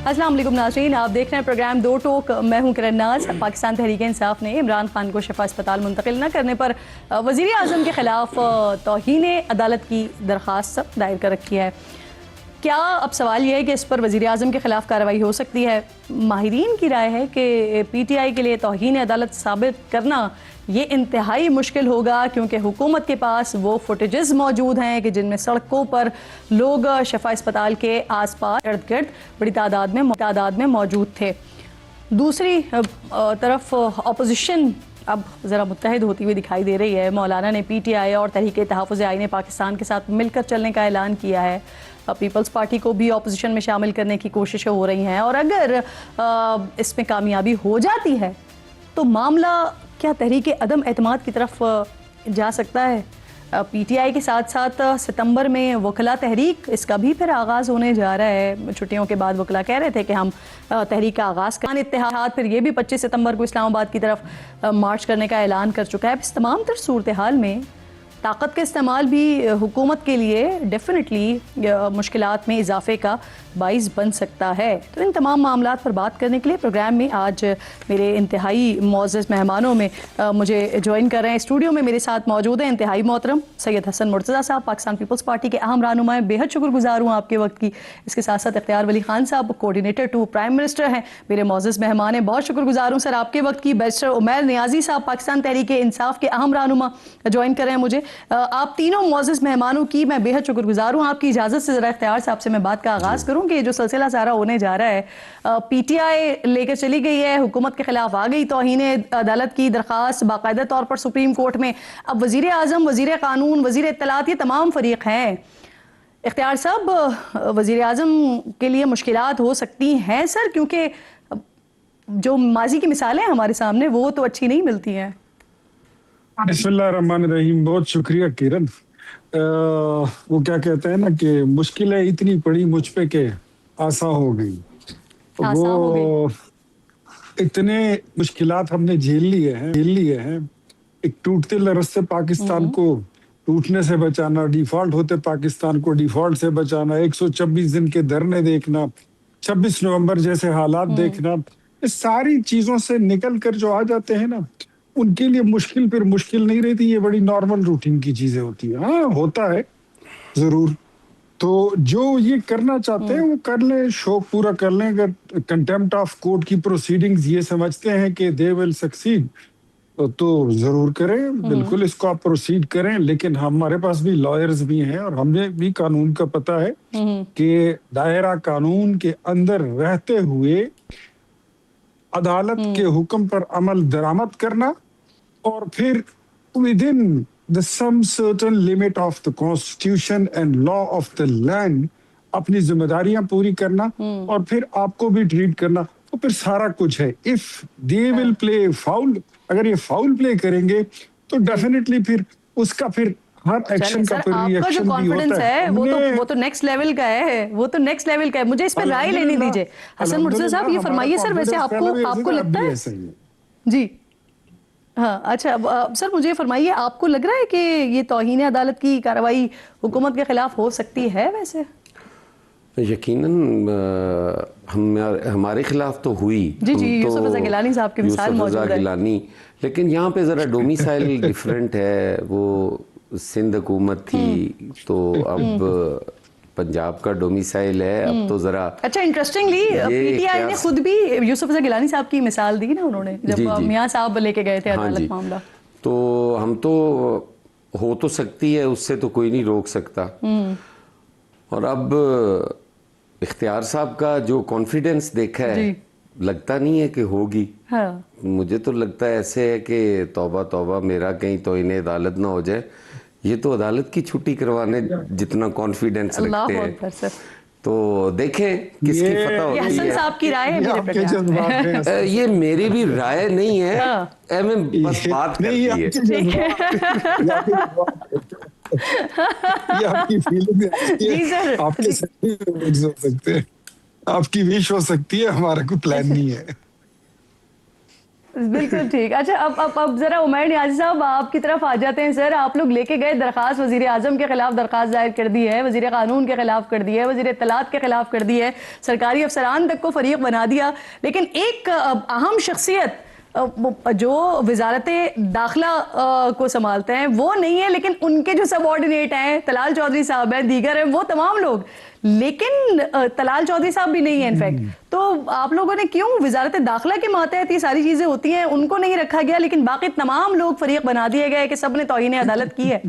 अस्सलाम वालेकुम नाज़रीन, आप देख रहे हैं प्रोग्राम दो टोक। मैं हूं किरण नाज। पाकिस्तान तहरीक इंसाफ ने इमरान खान को शिफा अस्पताल मुंतकिल न करने पर वज़ीर आज़म के खिलाफ तौहीन अदालत की दरख्वास्त दायर कर रखी है। क्या अब सवाल यह है कि इस पर वज़ीर आज़म के खिलाफ कार्रवाई हो सकती है? माहिरीन की राय है कि PTI के लिए तौहीन अदालत साबित करना ये इंतहाई मुश्किल होगा, क्योंकि हुकूमत के पास वो फुटेजेस मौजूद हैं कि जिनमें सड़कों पर लोग शिफा अस्पताल के आसपास इर्द गिर्द बड़ी तादाद में मौजूद थे। दूसरी तरफ अपोजिशन अब ज़रा मुत्तहिद होती हुई दिखाई दे रही है। मौलाना ने PTI और तहरीक तहफ़्फ़ुज़ आईन पाकिस्तान के साथ मिलकर चलने का ऐलान किया है। पीपल्स पार्टी को भी अपोजिशन में शामिल करने की कोशिशें हो रही हैं, और अगर इसमें कामयाबी हो जाती है तो मामला क्या तहरीक अदम एतमाद की तरफ जा सकता है? PTI के साथ साथ सितंबर में वकला तहरीक, इसका भी फिर आगाज़ होने जा रहा है। छुट्टियों के बाद वकला कह रहे थे कि हम तहरीक का आगाज़ करें। इत्तेहाद फिर ये भी 25 सितंबर को इस्लामाबाद की तरफ मार्च करने का ऐलान कर चुका है। इस तमाम तर सूरत हाल में ताकत का इस्तेमाल भी हुकूमत के लिए डेफिनेटली मुश्किलात में इजाफे का बाइस बन सकता है। तो इन तमाम मामलात पर बात करने के लिए प्रोग्राम में आज मेरे इंतहाई मोअज़्ज़ज़ मेहमानों में मुझे ज्वाइन कर रहे हैं। स्टूडियो में मेरे साथ मौजूद हैं इंतहाई मोहतरम सैयद हसन मुर्तज़ा साहब, पाकिस्तान पीपल्स पार्टी के अहम रहनुमा हैं। बेहद शुक्रगुजार हूँ आपके वक्त की। इसके साथ साथ इख्तियार वली खान साहब, कोऑर्डिनेटर टू प्राइम मिनिस्टर हैं, मेरे मोअज़्ज़ज़ मेहमान हैं। बहुत शुक्रगुजार हूँ सर आपके वक्त की। बैरिस्टर उमैर नियाज़ी साहब, पाकिस्तान तहरीक इंसाफ के अहम रहनुमा, ज्वाइन कर रहे हैं मुझे। आप तीनों मोअज़्ज़ज़ मेहमानों की मैं बेहद शुक्रगुजार हूँ। आपकी इजाज़त से ज़रा इख्तियार साहब से मैं बात का आगाज़ करूँ कि जो सिलसिला सारा होने जा रहा है, PTI लेकर चली गई है, हुकूमत के खिलाफ आ गई तौहीन अदालत की दरख्वास्त बाकायदा तौर पर सुप्रीम कोर्ट में। अब वज़ीर आज़म, वज़ीर कानून, वज़ीर इत्तलात, ये तमाम फरीक हैं। इख्तियार साहब, वज़ीर आज़म के लिए मुश्किलात हो सकती हैं सर, क्योंकि जो माजी की मिसालें हमारे सामने वो तो अच्छी नहीं मिलती हैं। बिस्मिल्लाहिर्रहमानिर्रहीम। बहुत शुक्रिया किरण। वो क्या कहते हैं ना कि मुश्किलें इतनी पड़ी मुझ पे के आसा हो गई। वो इतने मुश्किलात हमने झेल लिए हैं। एक टूटते लरसते पाकिस्तान को टूटने से बचाना, डिफॉल्ट होते पाकिस्तान को डिफॉल्ट से बचाना, 126 दिन के धरने देखना, 26 नवंबर जैसे हालात देखना, इस सारी चीजों से निकल कर जो आ जाते हैं ना, उनके लिए मुश्किल फिर मुश्किल नहीं रहती। ये बड़ी नॉर्मल रूटीन की चीजें होती है। हाँ, होता है जरूर। तो जो ये करना चाहते हैं वो कर लें, शौक पूरा कर लें। अगर कंटेम्प्ट ऑफ कोर्ट की प्रोसीडिंग्स ये समझते हैं कि दे विल सक्सीड तो जरूर करें, बिल्कुल इसको आप प्रोसीड करें। लेकिन हमारे पास भी लॉयर्स भी हैं और हमें भी कानून का पता है कि दायरा कानून के अंदर रहते हुए अदालत के हुक्म पर अमल दरामद करना और फिर within the some certain limit of the constitution and law of the land अपनी जिम्मेदारियां पूरी करना और फिर आपको भी ट्रीट करना, तो फिर सारा कुछ है। If they will play foul, अगर ये फाउल प्ले करेंगे तो डेफिनेटली फिर उसका फिर हर एक्शन का फिर रिएक्शन भी होता है। वो तो नेक्स्ट लेवल का है, वो तो नेक्स्ट लेवल का है। मुझे इस पर राय लेने दीजिए। हसन मुर्तज़ा साहब, ये फरमाइए सर, वैसे आपको लगता है जी? हाँ, अच्छा सर, मुझे फरमाइए, आपको लग रहा है कि ये तौहीन अदालत की कार्रवाई हुकूमत के खिलाफ हो सकती है? वैसे यकीनन हमारे खिलाफ तो हुई जी, यूसुफ रज़ा गिलानी साहब की मिसाल मौजूद है। लेकिन यहाँ पे ज़रा डोमिसाइल डिफरेंट है। वो सिंध हुकूमत थी तो अब पंजाब का डोमिसाइल है। अब तो जरा अच्छा, इंटरेस्टिंगली PTI ने खुद भी यूसुफ रज़ा गिलानी साहब की मिसाल दी ना उन्होंने, जब मियां साहब लेके गए थे अदालत मामला। तो हम तो हो तो सकती है, उससे तो कोई नहीं रोक सकता। और अब इख्तियार साहब का जो कॉन्फिडेंस देखा है, लगता नहीं है कि होगी। हाँ। मुझे तो लगता है ऐसे है कि तौबा तौबा मेरा कहीं तो इन्हें अदालत ना हो जाए। ये तो अदालत की छुट्टी करवाने जितना कॉन्फिडेंस रखते हैं। तो देखें किसकी फतह होती है। हसन साहब की राय है मेरे प्रोग्राम। ये मेरी भी राय नहीं है, मैं बस बात करती है। ये आपकी फीलिंग है, आपके हो सकते हैं, आपकी विश हो सकती है, हमारा कोई प्लान नहीं है। बिल्कुल ठीक। अच्छा, अब जरा उमैर नियाज़ी साहब आपकी तरफ आ जाते हैं। सर, आप लोग लेके गए दरखास्त, वजीर आजम के खिलाफ दरखास्त दायर कर दी है, वजीर कानून के खिलाफ कर दी है, वजीर इत्तलात के खिलाफ कर दी है, सरकारी अफसरान तक को फरीक बना दिया, लेकिन एक अहम शख्सियत जो वजारत दाखिला को संभालते हैं वो नहीं है, लेकिन उनके जो सबऑर्डिनेट हैं, तलाल चौधरी साहब हैं, दीगर हैं, वो तमाम लोग, लेकिन तलाल चौधरी साहब भी नहीं है इनफैक्ट। तो आप लोगों ने क्यों वजारत दाखिला के मातहत ये सारी चीजें होती हैं, उनको नहीं रखा गया, लेकिन बाकी तमाम लोग फरीक बना दिए गए कि सब ने तौहीन अदालत की है?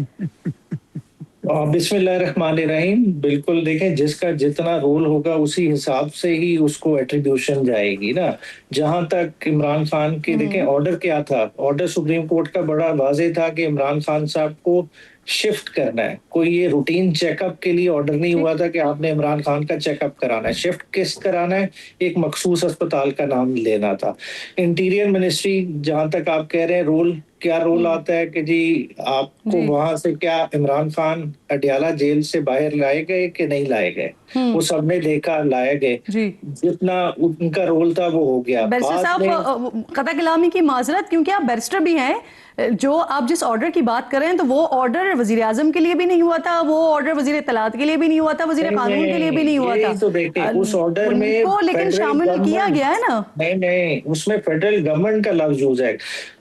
बिस्मिल्लाहिर्रहमानिर्रहीम। बिल्कुल, देखें, जिसका जितना रोल होगा उसी हिसाब से ही उसको एट्रीब्यूशन जाएगी ना। जहां तक इमरान खान की, देखें ऑर्डर क्या था, ऑर्डर सुप्रीम कोर्ट का बड़ा वाज़ेह था कि इमरान खान साहब को शिफ्ट करना है। कोई ये रूटीन चेकअप के लिए ऑर्डर नहीं हुआ था कि आपने इमरान खान का चेकअप कराना है। शिफ्ट किस कराना है, एक मखसूस अस्पताल का नाम लेना था। इंटीरियर मिनिस्ट्री, जहां तक आप कह रहे हैं रोल, क्या रोल आता है कि जी आपको वहां से क्या इमरान खान अडियाला जेल से बाहर लाए गए कि नहीं लाए गए, वो सबने देखा, लाए गए। जितना उनका रोल था वो हो गया। बैरिस्टर साहब, कता कलामी की माजरत, क्योंकि आप बैरिस्टर भी हैं, जो आप जिस ऑर्डर की बात कर रहे हैं तो वो ऑर्डर वजीर आजम के लिए भी नहीं हुआ था, वो ऑर्डर वजीर तलात के लिए भी नहीं हुआ था, वजीर कानून के लिए भी नहीं हुआ था। तो देखिए उस ऑर्डर में लेकिन शामिल किया गया है ना। नहीं, उसमें फेडरल गवर्नमेंट का लफ्ज यूज है।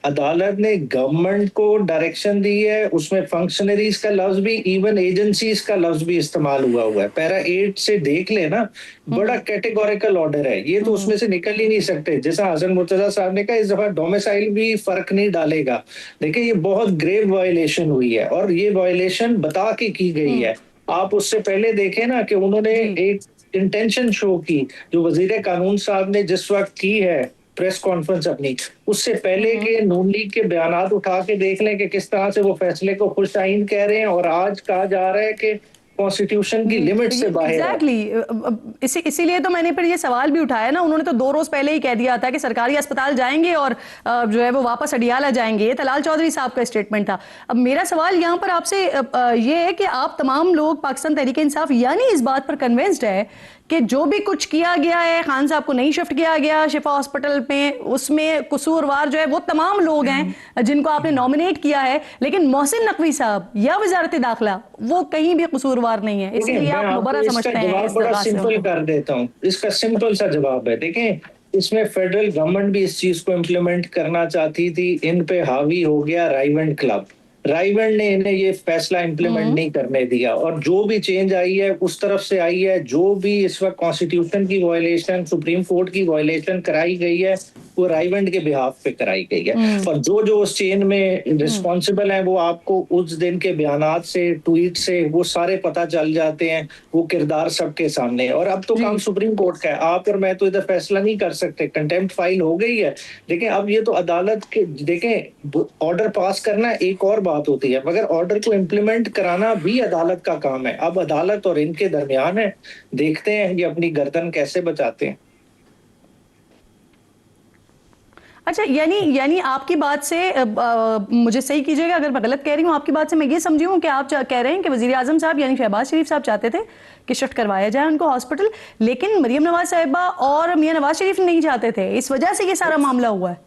अदालत ने गवर्नमेंट को डायरेक्शन दी है, उसमें फंक्शनरीज का लफ्ज भी, इवन एजेंसीज का लफ्ज भी इस्तेमाल हुआ है। पैरा 8 से देख लेना, बड़ा कैटेगोरिकल ऑर्डर है ये, तो उसमें से निकल ही नहीं सकते। जैसा हसन मुर्तजा साहब ने कहा, इस दफा डोमिसाइल भी फर्क नहीं डालेगा। देखिए ये बहुत ग्रेव वायलेशन हुई है और ये वायलेशन बता के की गई है। आप उससे पहले देखें ना कि उन्होंने एक इंटेंशन शो की, जो वजीर कानून साहब ने जिस वक्त की है प्रेस कॉन्फ्रेंस अपनी, उससे पहले के नून लीग के बयानात उठा के देख लें कि किस तरह से वो फैसले को खुशाइन कह रहे हैं, और आज कहा जा रहा है कि कॉन्स्टिट्यूशन की लिमिट से बाहर। एग्जैक्टली, इसीलिए तो मैंने फिर ये सवाल भी उठाया ना। उन्होंने तो 2 रोज पहले ही कह दिया था कि सरकारी अस्पताल जाएंगे और जो है वो वापस अडियाला जाएंगे। ये तलाल चौधरी साहब का स्टेटमेंट था। अब मेरा सवाल यहाँ पर आपसे ये है कि आप तमाम लोग पाकिस्तान तहरीक इंसाफ यानी इस बात पर कन्विंस्ड है कि जो भी कुछ किया गया है, खान साहब को नहीं शिफ्ट किया गया शिफा हॉस्पिटल में, उसमें कसूरवार जो है वो तमाम लोग हैं जिनको आपने नॉमिनेट किया है, लेकिन मोहसिन नकवी साहब या वजारत दाखिला वो कहीं भी कसूरवार नहीं है। इसलिए आप दोबारा समझते हैं। बड़ा सिंपल कर देता हूँ, इसका सिंपल सा जवाब है। देखें, इसमें फेडरल गवर्नमेंट भी इस चीज को इम्प्लीमेंट करना चाहती थी, इन पे हावी हो गया राइवेंड क्लब। राइवेंड ने इन्हें ये फैसला इम्प्लीमेंट नहीं करने दिया, और जो भी चेंज आई है उस तरफ से आई है। जो भी इस वक्त कॉन्स्टिट्यूशन की वायलेशन, सुप्रीम कोर्ट की वायलेशन कराई गई है, वो राइवेंड के बिहाफ पे कराई गई है। और जो उस चेन में रिस्पॉन्सिबल है वो आपको उस दिन के बयानात से, ट्वीट से, वो सारे पता चल जाते हैं, वो किरदार सबके सामने है। और अब तो काम सुप्रीम कोर्ट का है, आप और मैं तो इधर फैसला नहीं कर सकते, कंटेम्प्ट फाइल हो गई है। लेकिन अब ये तो अदालत के, देखें ऑर्डर पास करना एक और बात होती है, मगर ऑर्डर को इम्प्लीमेंट कराना भी अदालत का काम है। अब अदालत और इनके दरमियान है, देखते हैं ये अपनी गर्दन कैसे बचाते हैं। अच्छा, यानी आपकी बात से मुझे सही कीजिएगा अगर मैं गलत कह रही हूँ, आपकी बात से मैं ये समझी हूँ कि आप कह रहे हैं कि वजीर आजम साहब यानी शहबाज शरीफ साहब चाहते थे कि शिफ्ट करवाया जाए उनको हॉस्पिटल, लेकिन मरियम नवाज साहिबा और मियां नवाज शरीफ नहीं चाहते थे, इस वजह से ये सारा मामला हुआ है।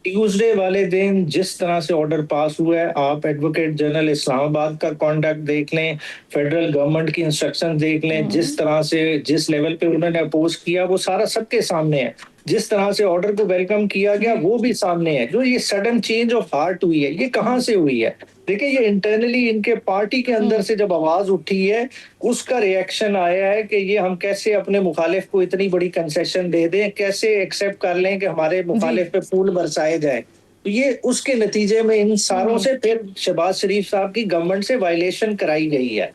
ट्यूसडे वाले दिन जिस तरह से ऑर्डर पास हुआ है, आप एडवोकेट जनरल इस्लामाबाद का कॉन्डक्ट देख लें, फेडरल गवर्नमेंट की इंस्ट्रक्शन देख लें, जिस तरह से जिस लेवल पे उन्होंने अपोज किया वो सारा सबके सामने है। जिस तरह से ऑर्डर को वेलकम किया गया वो भी सामने है। जो ये सडन चेंज ऑफ हार्ट हुई है, ये कहाँ से हुई है? देखिए, ये इंटरनली इनके पार्टी के अंदर से जब आवाज उठी है, उसका रिएक्शन आया है कि ये हम कैसे अपने मुखालिफ को इतनी बड़ी कंसेशन दे दें, कैसे एक्सेप्ट कर लें कि हमारे मुखालिफ पे फूल बरसाए जाए। तो ये उसके नतीजे में इन सारों से फिर शहबाज शरीफ साहब की गवर्नमेंट से वायलेशन कराई गई है।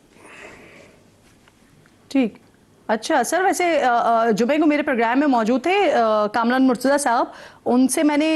ठीक, अच्छा सर, वैसे जुमे को मेरे प्रोग्राम में मौजूद थे कामरान मुर्तज़ा साहब, उनसे मैंने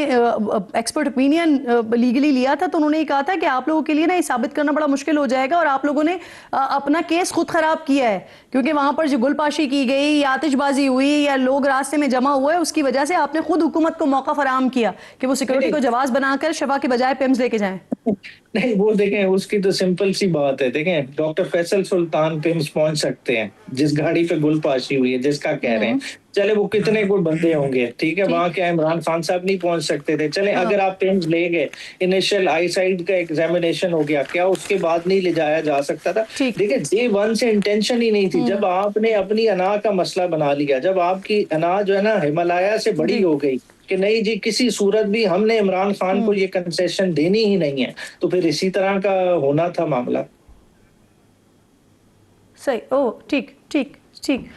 एक्सपर्ट ओपिनियन लीगली लिया था, तो उन्होंने कहा था कि आप लोगों के लिए ना ये साबित करना बड़ा मुश्किल हो जाएगा और आप लोगों ने अपना केस खुद खराब किया है, क्योंकि वहां पर जो गुलपाशी की गई या आतिशबाजी हुई या लोग रास्ते में जमा हुए, उसकी वजह से आपने खुद हुकूमत को मौका फराहम किया कि वो सिक्योरिटी को जवाब बनाकर शफा के बजाय पिम्स लेके जाएं। नहीं, वो देखें उसकी तो सिंपल सी बात है। देखें, डॉक्टर फैसल सुल्तान पिम्स पहुंच सकते हैं, जिस गाड़ी पे गुलपाशी हुई है जिसका कह रहे हैं, चले वो कितने कोई बंदे होंगे, ठीक है, वहां क्या इमरान खान साहब नहीं पहुंच सकते थे, चले अगर आप पेम्स ले गए, इनिशियल आई साइड का एग्जामिनेशन हो गया, क्या उसके बाद नहीं ले जाया जा सकता था? देखिए डे वन से इंटेंशन ही नहीं थी। जब आपने अपनी अना का मसला बना लिया, जब आपकी अना जो है ना हिमालय से बड़ी हो गई कि नहीं जी किसी सूरत भी हमने इमरान खान को ये कंसेशन देनी ही नहीं है, तो फिर इसी तरह का होना था मामला। सही, ओ ठीक ठीक ठीक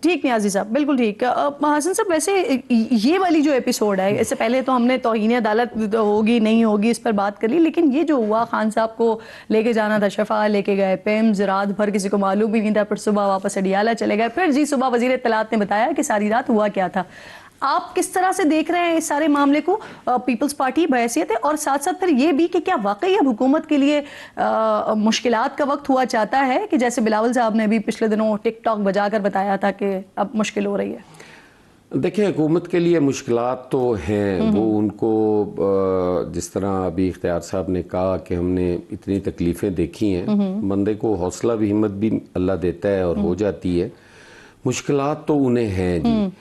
ठीक नियाजी साहब, बिल्कुल ठीक। हसन साहब, वैसे ये वाली जो एपिसोड है, इससे पहले तो हमने तौहीन अदालत होगी नहीं होगी इस पर बात कर ली, लेकिन ये जो हुआ, खान साहब को लेके जाना था शफा, लेके गए पेम्स, रात भर किसी को मालूम भी नहीं था, फिर सुबह वापस अडियाला चले गए, फिर जी सुबह वजीर इत्तलात ने बताया कि सारी रात हुआ क्या था। आप किस तरह से देख रहे हैं इस सारे मामले को, पीपल्स पार्टी बहैसियत है, और साथ साथ फिर ये भी कि क्या वाकई अब हुकूमत के लिए मुश्किलात का वक्त हुआ चाहता है, कि जैसे बिलावल साहब ने भी पिछले दिनों टिकटॉक बजाकर बताया था कि अब मुश्किल हो रही है? देखिए, हुकूमत के लिए मुश्किलात तो हैं, वो उनको जिस तरह अभी इख्तियार साहब ने कहा कि हमने इतनी तकलीफ़ें देखी हैं, बंदे को हौसला भी हिम्मत भी अल्लाह देता है और हो जाती है। मुश्किलात तो उन्हें हैं जी,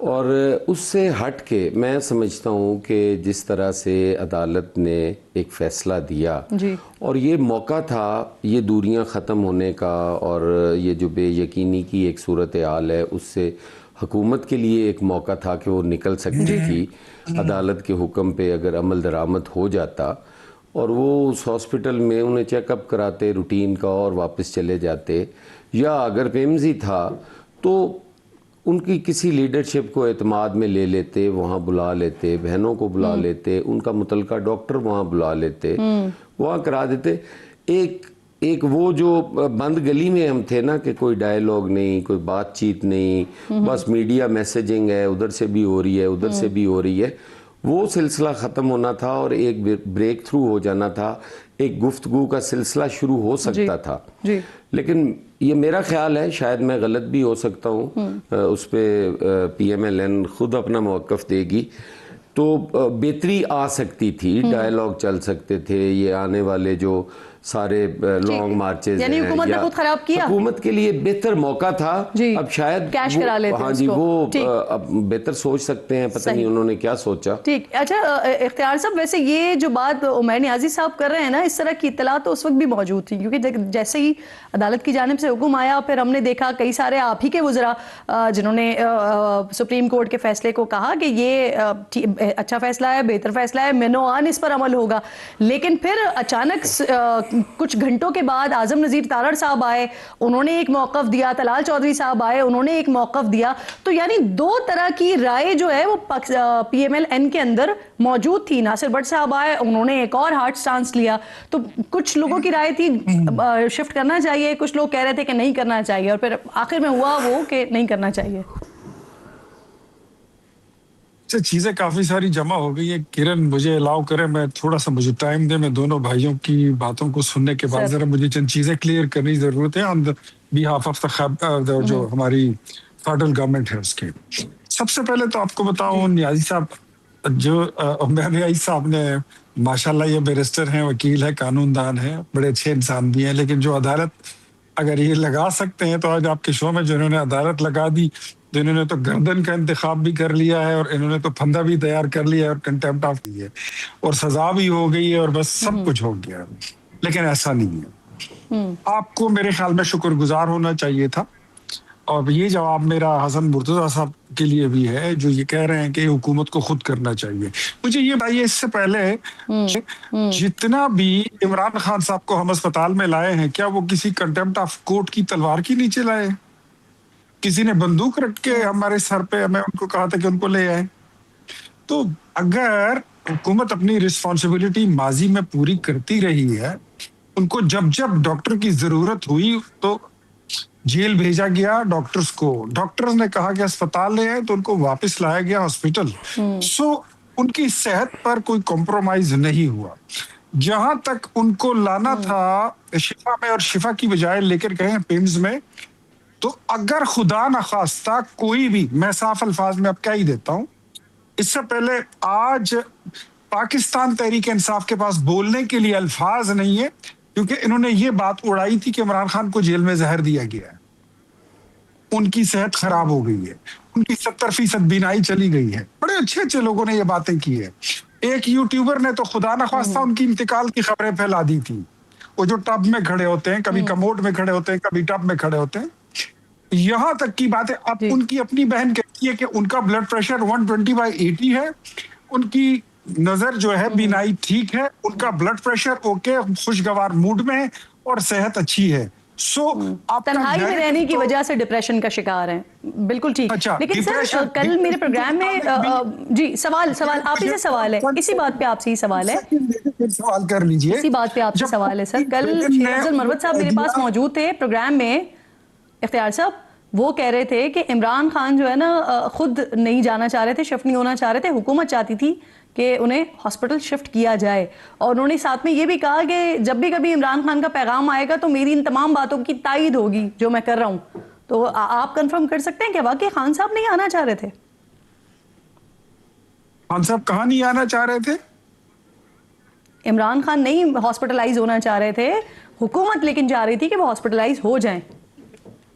और उससे हट के मैं समझता हूँ कि जिस तरह से अदालत ने एक फ़ैसला दिया जी, और ये मौका था ये दूरियां ख़त्म होने का, और ये जो बेयकीनी की एक सूरत हाल है उससे हुकूमत के लिए एक मौका था कि वो निकल सकती थी। अदालत के हुक्म पे अगर अमल दरामद हो जाता और वो उस हॉस्पिटल में उन्हें चेकअप कराते रूटीन का और वापस चले जाते, या अगर पेम्स ही था तो उनकी किसी लीडरशिप को एतमाद में ले लेते, वहाँ बुला लेते, बहनों को बुला लेते, उनका मुतलका डॉक्टर वहाँ बुला लेते, वहाँ करा देते। एक वो जो बंद गली में हम थे ना, कि कोई डायलॉग नहीं, कोई बातचीत नहीं, बस मीडिया मैसेजिंग है, उधर से भी हो रही है उधर से भी हो रही है, वो सिलसिला ख़त्म होना था और एक ब्रेक थ्रू हो जाना था, एक गुफ्तगू का सिलसिला शुरू हो सकता था जी। लेकिन ये मेरा ख्याल है, शायद मैं गलत भी हो सकता हूँ, उस पर PMLN खुद अपना मौक़िफ़ देगी, तो बेहतरी आ सकती थी, डायलॉग चल सकते थे, ये आने वाले जो सारे लॉन्ग मार्चेज यानी हुकूमत ने खुद खराब किया, हुकूमत के लिए बेहतर मौका था। अब शायद कैश करा लेते हैं, हाँ जी, वो अब बेहतर सोच सकते हैं, पता नहीं उन्होंने क्या सोचा। ठीक, अच्छा इख्तियार साहब, वैसे ये जो बात उमैर नियाज़ी साहब कर रहे हैं ना, इस तरह की इत्तला तो उस वक्त भी मौजूद थी, क्योंकि जैसे ही अदालत की जानिब से हुक्म आया, फिर हमने देखा कई सारे आप ही के वज़रा जिन्होंने सुप्रीम कोर्ट के फैसले को कहा कि ये अच्छा फैसला है, बेहतर फैसला है, मेनोआन इस पर अमल होगा, लेकिन फिर अचानक कुछ घंटों के बाद आजम नज़ीर तारड़ साहब आए, उन्होंने एक मौक़िफ़ दिया, तलाल चौधरी साहब आए, उन्होंने एक मौक़िफ़ दिया, तो यानी दो तरह की राय जो है वो PMLN के अंदर मौजूद थी। नासिर भट्ट साहब आए, उन्होंने एक और हार्ड स्टांस लिया, तो कुछ लोगों की राय थी शिफ्ट करना चाहिए, कुछ लोग कह रहे थे कि नहीं करना चाहिए, और फिर आखिर में हुआ वो कि नहीं करना चाहिए। चीजें काफी सारी जमा हो गई है। किरण, मुझे अलाउ करे, मैं थोड़ा सा, मुझे टाइम दे, मैं दोनों भाइयों की बातों को सुनने के बाद जरा मुझे चंद चीजें क्लियर करने की जरूरत है ऑन बिहाफ ऑफ द जो हमारी फेडरल गवर्नमेंट है उसके। सबसे पहले तो आपको बताऊं, नियाजी साहब जो उमैर साहब ने माशाल्लाह ये बैरिस्टर हैं, वकील है, कानूनदान है, बड़े अच्छे इंसान भी हैं, लेकिन जो अदालत अगर ये लगा सकते हैं तो आज आपके शो में जो इन्होंने अदालत लगा दी, तो इन्होंने तो गर्दन का इंतखाब भी कर लिया है और इन्होंने तो फंदा भी तैयार कर लिया है और कंटेम्प्ट ऑफ की है और सजा भी हो गई है और बस सब कुछ हो गया, लेकिन ऐसा नहीं है। आपको मेरे ख्याल में शुक्रगुजार होना चाहिए था, और ये जवाब मेरा हसन मुर्तजा साहब के लिए भी है जो ये कह रहे हैं कि हुकूमत को खुद करना चाहिए। मुझे ये बताइए, इससे पहले जितना भी इमरान खान साहब को हम अस्पताल में लाए हैं, क्या वो किसी कंटेम्प्ट ऑफ कोर्ट की तलवार के नीचे लाए? किसी ने बंदूक रख के हमारे सर पे हमें उनको कहा था कि उनको ले आए? तो अगर हुकूमत अपनी रिस्पॉन्सिबिलिटी माजी में पूरी करती रही है, उनको जब जब डॉक्टर की जरूरत हुई तो जेल भेजा गया डॉक्टर्स को, डॉक्टर्स ने कहा कि अस्पताल ले आए तो उनको वापस लाया गया हॉस्पिटल। सो उनकी सेहत पर कोई कॉम्प्रोमाइज नहीं हुआ। जहां तक उनको लाना था शिफा में और शिफा की बजाय लेकर गए पेम्स में, तो अगर खुदा न खास्ता कोई भी, मैं साफ अल्फाज में अब क्या ही देता हूं, इससे पहले आज पाकिस्तान तहरीक इंसाफ के पास बोलने के लिए अल्फाज नहीं है, क्योंकि इन्होंने ये बात उड़ाई थी कि इमरान खान को जेल में जहर दिया गया है। उनकी सेहत खराब हो गई है, उनकी 70% बीनाई चली गई है। बड़े अच्छे अच्छे लोगों ने ये बातें की है। एक यूट्यूबर ने तो खुदा न खास्ता उनकी इंतकाल की खबरें फैला दी थी। वो जो टब में खड़े होते हैं, कभी कमोड में खड़े होते हैं, कभी टब में खड़े होते हैं। यहां तक की बात है, अब उनकी अपनी बहन कहती है कि उनका ब्लड प्रेशर 120/80 है, उनकी नजर जो है बीनाई ठीक है, उनका ब्लड प्रेशर ओके, खुशगवार मूड में है और सेहत अच्छी है। तन्हाई में रहने की वजह से डिप्रेशन का शिकार हैं, बिल्कुल ठीक। अच्छा, लेकिन सर कल मेरे प्रोग्राम में जी सवाल आप ही से सवाल है, इसी बात पे आपसे ही सवाल है, सवाल कर लीजिए, इसी बात पे आपसे सवाल है सर। कल शेख अफजल मरवत साहब मेरे पास मौजूद थे प्रोग्राम में, इख्तियार साहब, वो कह रहे थे कि इमरान खान जो है ना खुद नहीं जाना चाह रहे थे, शिफ्ट नहीं होना चाह रहे थे, हुकूमत चाहती थी कि उन्हें हॉस्पिटल शिफ्ट किया जाए। और उन्होंने साथ में ये भी कहा कि जब भी कभी इमरान खान का पैगाम आएगा तो मेरी इन तमाम बातों की तायद होगी जो मैं कर रहा हूं। तो आप कंफर्म कर सकते हैं कि वाकई खान साहब नहीं आना चाह रहे थे? खान साहब कहाँ नहीं आना चाह रहे थे? इमरान खान नहीं हॉस्पिटलाइज होना चाह रहे थे, हुकूमत लेकिन चाह रही थी कि वो हॉस्पिटलाइज हो जाएं।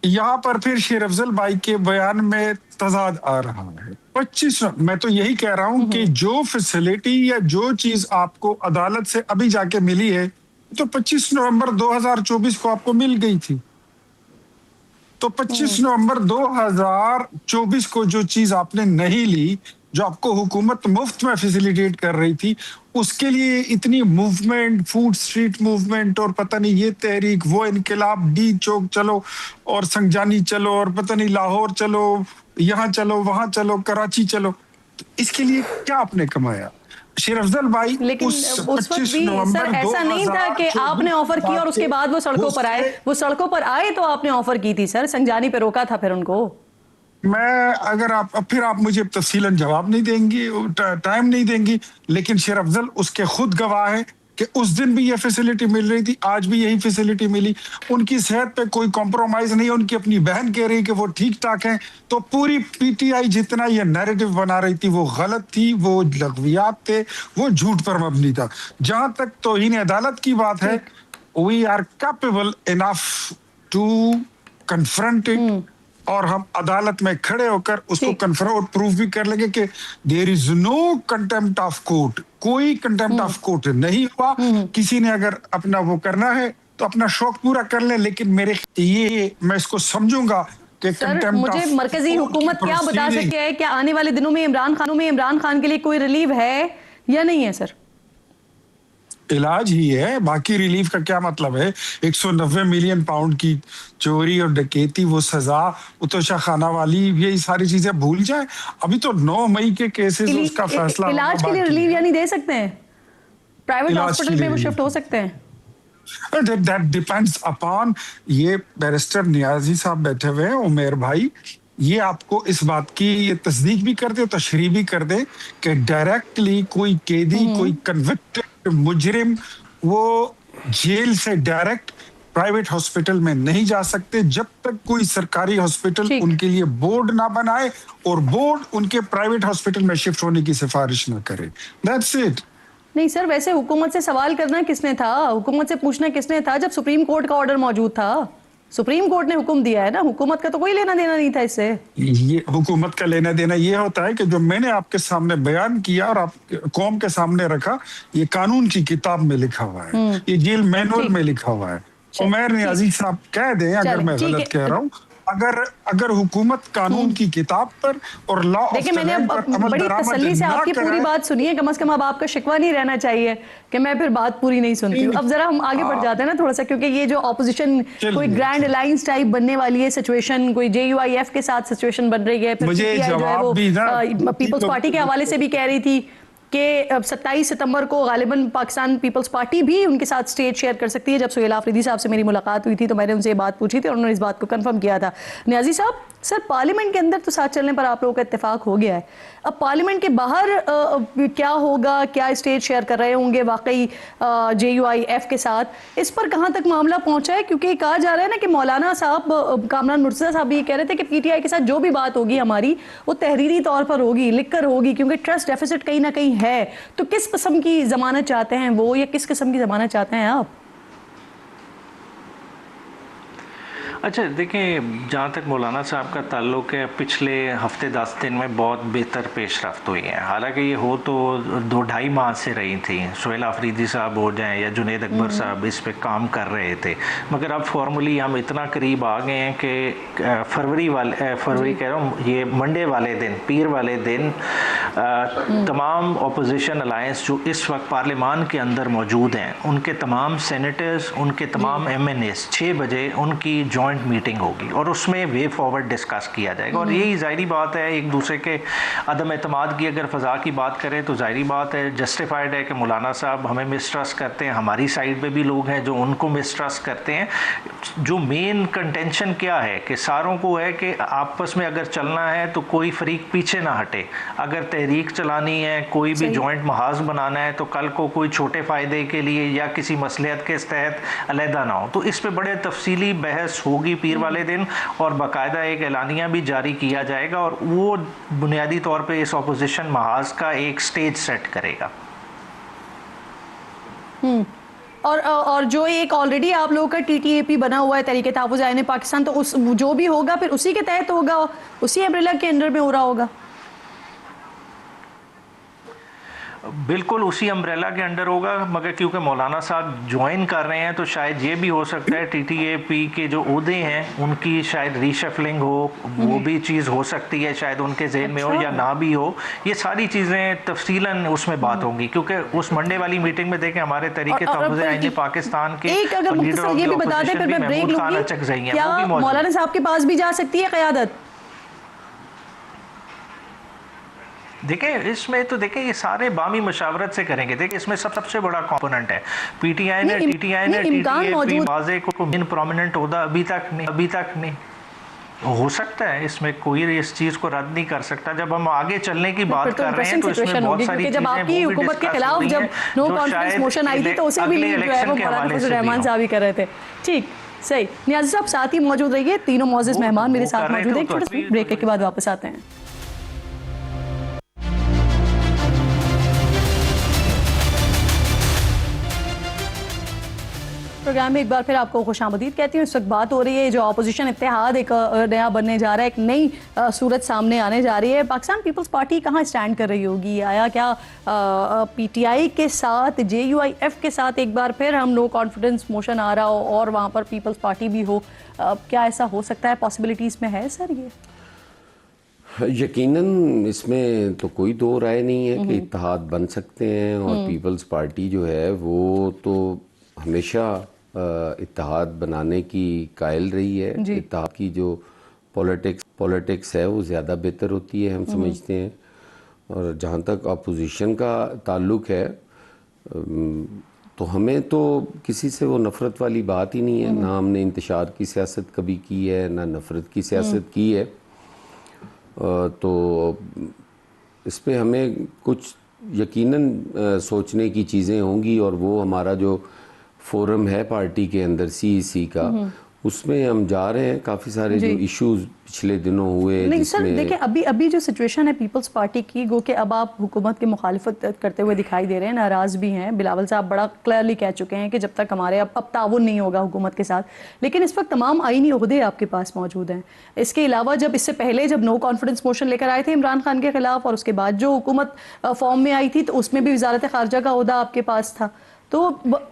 यहाँ पर फिर शेर अफजल भाई के बयान में तजाद आ रहा है। 25, मैं तो यही कह रहा हूं कि जो फैसिलिटी या जो चीज आपको अदालत से अभी जाके मिली है तो 25 नवंबर 2024 को आपको मिल गई थी। तो 25 नवंबर 2024 को जो चीज आपने नहीं ली, जो आपको हुकूमत मुफ्त में फैसिलिटेट कर रही थी, उसके लिए इतनी मूवमेंट, फूड स्ट्रीट मूवमेंट और पता नहीं ये तहरीक, वो इनकलाब, डी चौक चलो और संगजानी चलो और पता नहीं लाहौर चलो, यहाँ चलो, वहां चलो, कराची चलो, तो इसके लिए क्या आपने कमाया? शेर अफजल भाई लेकिन उस वक्त 25 भी नवंबर सर ऐसा नहीं था कि आपने ऑफर किया और उसके बाद वो सड़कों पर आए। वो सड़कों पर आए तो आपने ऑफर की थी सर, संगजानी पे रोका था फिर उनको। मैं अगर आप मुझे तफसीलन जवाब नहीं देंगी, टाइम नहीं देंगी, लेकिन शेर अफजल उसके खुद गवाह है कि उस दिन भी ये फैसिलिटी मिल रही थी, आज भी यही फैसिलिटी मिली। उनकी सेहत पे कोई कॉम्प्रोमाइज नहीं है। उनकी अपनी बहन कह रही कि वो ठीक ठाक है। तो पूरी पीटीआई जितना ये नैरेटिव बना रही थी वो गलत थी, वो लग़वियात थे, वो झूठ पर मबनी था। जहां तक तौहीन अदालत की बात है, we are capable enough to confront it, और हम अदालत में खड़े होकर उसको कन्फ्रंट प्रूफ भी कर लेंगे कि there is no contempt of court. कोई कंटेम्प्ट ऑफ कोर्ट नहीं हुआ। किसी ने अगर अपना वो करना है तो अपना शौक पूरा कर ले, लेकिन मेरे ये मैं इसको समझूंगा कि सर मुझे मरकजी हुकूमत क्या बता सकती है कि आने वाले दिनों में इमरान खान के लिए कोई रिलीफ है या नहीं है? सर इलाज ही है, बाकी रिलीफ का क्या मतलब है? 190 मिलियन पाउंड की चोरी और डकैती, वो सजा, उतोशा खाना वाली, ये सारी चीजें भूल जाए। अभी तो 9 मई के केसेस उसका फैसला। इलाज के लिए रिलीफ यानी दे सकते हैं, प्राइवेट हॉस्पिटल में वो शिफ्ट हो सकते हैं। That depends upon, ये बैरिस्टर नियाजी साहब बैठे हुए हैं, उमेर भाई, ये आपको इस बात की ये तस्दीक भी कर दे, तशरीह भी कर दे कि डायरेक्टली कोई कैदी, कोई कन्विक्टेड मुजरिम वो जेल से डायरेक्ट प्राइवेट हॉस्पिटल में नहीं जा सकते जब तक कोई सरकारी हॉस्पिटल उनके लिए बोर्ड ना बनाए और बोर्ड उनके प्राइवेट हॉस्पिटल में शिफ्ट होने की सिफारिश ना करे। That's it. नहीं सर, वैसे हुकूमत से सवाल करना किसने था, हुकूमत से पूछना किसने था जब सुप्रीम कोर्ट का ऑर्डर मौजूद था? सुप्रीम कोर्ट ने हुक्म दिया है ना, हुकूमत का तो कोई लेना देना नहीं था इससे। ये हुकूमत का लेना देना ये होता है कि जो मैंने आपके सामने बयान किया और आप कौम के सामने रखा, ये कानून की किताब में लिखा हुआ है, ये जेल मैनुअल में लिखा हुआ है। उमर नियाजी साहब कह दें अगर मैं गलत कह रहा हूँ, अगर हुकूमत कानून की किताब पर और लॉ ऑफ देखिए, मैंने बड़ी तसल्ली से आपकी पूरी बात सुनी है, कम से कम अब आपका शिकवा नहीं रहना चाहिए कि मैं फिर बात पूरी नहीं सुनती हूँ। अब जरा हम आगे बढ़ जाते हैं ना थोड़ा सा, क्योंकि ये जो ऑपोजिशन कोई ग्रैंड अलायंस टाइप बनने वाली है सिचुएशन, कोई JUIF के साथ सिचुएशन बन रही है, पीपल्स पार्टी के हवाले से भी कह रही थी कि 27 सितंबर को गालिबन पाकिस्तान पीपल्स पार्टी भी उनके साथ स्टेज शेयर कर सकती है। जब सुहेल आफरीदी साहब से मेरी मुलाकात हुई थी तो मैंने उनसे ये बात पूछी थी और उन्होंने इस बात को कंफर्म किया था। नियाजी साहब, सर पार्लियामेंट के अंदर तो साथ चलने पर आप लोगों का इत्तेफाक हो गया है, अब पार्लियामेंट के बाहर क्या होगा? क्या स्टेज शेयर कर रहे होंगे वाकई JUIF के साथ? इस पर कहाँ तक मामला पहुंचा है? क्योंकि कहा जा रहा है ना कि मौलाना साहब, कामरान मुर्तज़ा साहब ये कह रहे थे कि PTI के साथ जो भी बात होगी हमारी वो तहरीरी तौर पर होगी, लिख कर होगी, क्योंकि ट्रस्ट डेफिसिट कहीं ना कहीं है। तो किस किस्म की जमानत चाहते हैं वो, या किस किस्म की जमानत चाहते हैं आप? अच्छा देखिए, जहाँ तक मौलाना साहब का ताल्लुक है, पिछले हफ्ते 10 दिन में बहुत बेहतर पेशरफ्त हुई है। हालांकि ये हो तो 2-2.5 माह से रही थी, सुहेल आफरीदी साहब हो जाएं या जुनेद अकबर साहब इस पे काम कर रहे थे, मगर अब फॉर्मली हम इतना करीब आ गए हैं कि फरवरी कह रहा हूँ, ये मंडे वाले दिन, पीर वाले दिन तमाम अपोजिशन अलायंस जो इस वक्त पार्लियामान के अंदर मौजूद हैं, उनके तमाम सेनेटर्स, उनके तमाम MNAs 6 बजे उनकी जॉइंट मीटिंग होगी और उसमें वे फॉरवर्ड डिस्कस किया जाएगा। और यही ज़ाहिरी बात है, एक दूसरे के अदम एतमाद की अगर फ़ज़ा की बात करें तो ज़ाहिरी बात है, जस्टिफाइड है कि मौलाना साहब हमें मिसट्रस्ट करते हैं, हमारी साइड पे भी लोग हैं जो उनको मिसट्रस्ट करते हैं। जो मेन कंटेंशन क्या है कि सारों को है कि आपस में अगर चलना है तो कोई फरीक पीछे ना हटे, अगर तहरीक चलानी है, कोई भी जॉइंट महाज बनाना है तो कल को कोई छोटे फ़ायदे के लिए या किसी मसलहत के तहत अलहदा ना हो। तो इस पर बड़े तफसीली बहस होगी पीर वाले दिन और बाकायदा एक एलानिया भी जारी किया जाएगा और वो बुनियादी तौर पे इस अपोजिशन महाज का एक स्टेज सेट करेगा। और जो एक ऑलरेडी आप लोगों का TTAP बना हुआ है, तहरीक तहफ़्फ़ुज़ आईन पाकिस्तान, तो उस जो भी होगा फिर उसी के तहत होगा, उसी अम्ब्रेला के अंडर में हो रहा होगा। बिल्कुल उसी अम्ब्रेला के अंडर होगा, मगर क्योंकि मौलाना साहब ज्वाइन कर रहे हैं तो शायद ये भी हो सकता है TTAP के जो ओहदे हैं उनकी शायद रीशफलिंग हो, वो भी चीज़ हो सकती है, शायद उनके जहन में हो या ना भी हो। ये सारी चीज़ें तफसीलन उसमें बात होंगी, क्योंकि उस मंडे वाली मीटिंग में देखें हमारे तहरीक तहफ़्फ़ुज़ आईन पाकिस्तान के एक अगर मुख्तसर ये भी बता दें फिर मैं ब्रेक लूंगी, क्या मौलाना साहब के पास भी जा सकती है क़यादत? देखिए इसमें तो देखिए ये सारे बामी मशावरत से करेंगे। देखिए इसमें सबसे बड़ा कंपोनेंट है PTI ने TTAP वाज़े को मेन प्रोमिनेंट होता अभी तक नहीं हो सकता है, इसमें कोई इस चीज़ को रद्द नहीं कर सकता। जब हम आगे चलने की बात कर रहे हैं तो इसमें बहुत सारी जब आपकी हुकूमत के खिलाफ जब नो कॉन्फिडेंस मोशन आई थी तो उसे भी लीड जो है वो मौलाना फजल रहमान साहब ही कर रहे थे। ठीक, सही। नियाज़ी साहब साथ ही मौजूद रहिए, तीनों मौजूद मेहमान मेरे साथ मौजूद हैं। छोटे से ब्रेक के बाद वापस आते हैं। प्रोग्राम में एक बार फिर आपको खुशामदीद कहती हूँ। इस वक्त बात हो रही है जो अपोजिशन इत्तेहाद एक नया बनने जा रहा है, एक नई सूरत सामने आने जा रही है। पाकिस्तान पीपल्स पार्टी कहाँ स्टैंड कर रही होगी? आया क्या PTI के साथ, JUIF के साथ एक बार फिर हम नो कॉन्फिडेंस मोशन आ रहा हो और वहाँ पर पीपल्स पार्टी भी हो, क्या ऐसा हो सकता है? पॉसिबिलिटीज़ में है सर ये? यकीनन इसमें तो कोई दो राय नहीं है कि इत्तेहाद बन सकते हैं और पीपल्स पार्टी जो है वो तो हमेशा इत्तेहाद बनाने की कायल रही है। इत्तेहाद की जो पॉलिटिक्स है वो ज़्यादा बेहतर होती है, हम समझते हैं। और जहाँ तक अपोजिशन का ताल्लुक है तो हमें तो किसी से वो नफ़रत वाली बात ही नहीं है, ना हमने इंतशार की सियासत कभी की है, ना नफ़रत की सियासत की है। तो इस पे हमें कुछ यकीनन सोचने की चीज़ें होंगी और वो हमारा जो फोरम है पार्टी के अंदर CEC का, उसमें हम जा रहे हैं। काफ़ी सारे जो इश्यूज पिछले दिनों हुए, नहीं सर देखिए अभी जो सिचुएशन है पीपल्स पार्टी की, गो कि अब आप हुकूमत की मुखालिफत करते हुए दिखाई दे रहे हैं, नाराज़ भी हैं। बिलावल साहब बड़ा क्लियरली कह चुके हैं कि जब तक हमारे अब ताउन नहीं होगा हुकूमत के साथ, लेकिन इस वक्त तमाम आईनी ओहदे आपके पास मौजूद हैं। इसके अलावा जब इससे पहले जब नो कॉन्फिडेंस मोशन लेकर आए थे इमरान खान के खिलाफ और उसके बाद जो हुकूमत फॉर्म में आई थी तो उसमें भी वजारत खारजा का ओहदा आपके पास था। तो